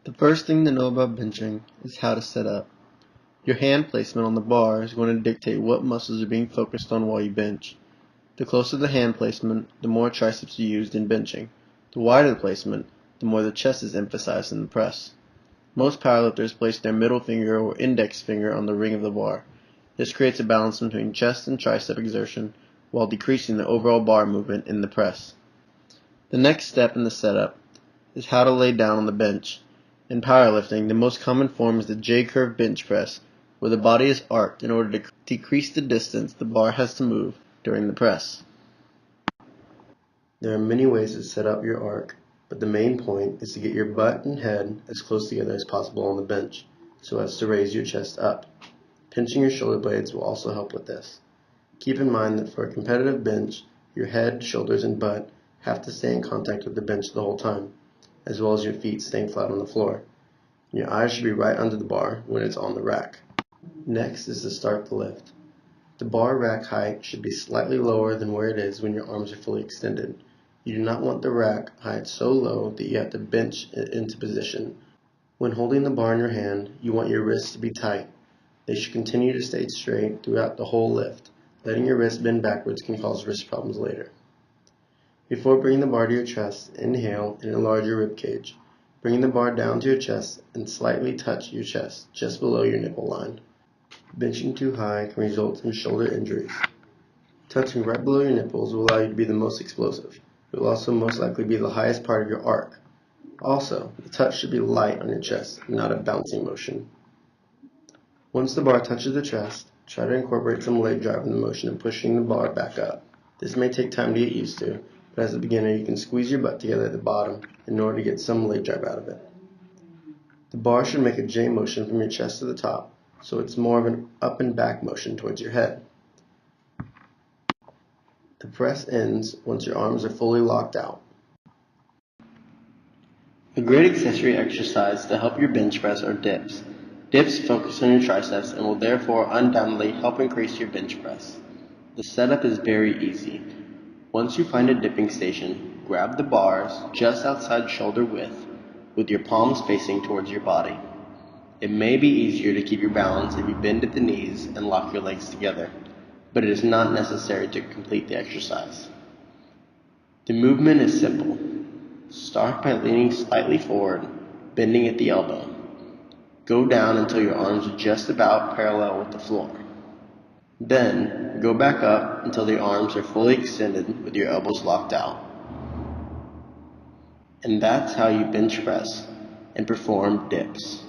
The first thing to know about benching is how to set up. Your hand placement on the bar is going to dictate what muscles are being focused on while you bench. The closer the hand placement, the more triceps are used in benching. The wider the placement, the more the chest is emphasized in the press. Most powerlifters place their middle finger or index finger on the ring of the bar. This creates a balance between chest and tricep exertion while decreasing the overall bar movement in the press. The next step in the setup is how to lay down on the bench. In powerlifting, the most common form is the J-curve bench press, where the body is arched in order to decrease the distance the bar has to move during the press. There are many ways to set up your arc, but the main point is to get your butt and head as close together as possible on the bench, so as to raise your chest up. Pinching your shoulder blades will also help with this. Keep in mind that for a competitive bench, your head, shoulders, and butt have to stay in contact with the bench the whole time, as well as your feet staying flat on the floor. Your eyes should be right under the bar when it's on the rack. Next is to start the lift. The bar rack height should be slightly lower than where it is when your arms are fully extended. You do not want the rack height so low that you have to bench it into position. When holding the bar in your hand, you want your wrists to be tight. They should continue to stay straight throughout the whole lift. Letting your wrist bend backwards can cause wrist problems later. Before bringing the bar to your chest, inhale and enlarge your rib cage. Bring the bar down to your chest and slightly touch your chest, just below your nipple line. Benching too high can result in shoulder injuries. Touching right below your nipples will allow you to be the most explosive. It will also most likely be the highest part of your arc. Also, the touch should be light on your chest, not a bouncing motion. Once the bar touches the chest, try to incorporate some leg drive in the motion of pushing the bar back up. This may take time to get used to, but as a beginner you can squeeze your butt together at the bottom in order to get some leg drive out of it. The bar should make a J motion from your chest to the top, so it's more of an up and back motion towards your head. The press ends once your arms are fully locked out. A great accessory exercise to help your bench press are dips. Dips focus on your triceps and will therefore undoubtedly help increase your bench press. The setup is very easy. Once you find a dipping station, grab the bars just outside shoulder width with your palms facing towards your body. It may be easier to keep your balance if you bend at the knees and lock your legs together, but it is not necessary to complete the exercise. The movement is simple. Start by leaning slightly forward, bending at the elbow. Go down until your arms are just about parallel with the floor. Then, go back up until the arms are fully extended with your elbows locked out. And that's how you bench press and perform dips.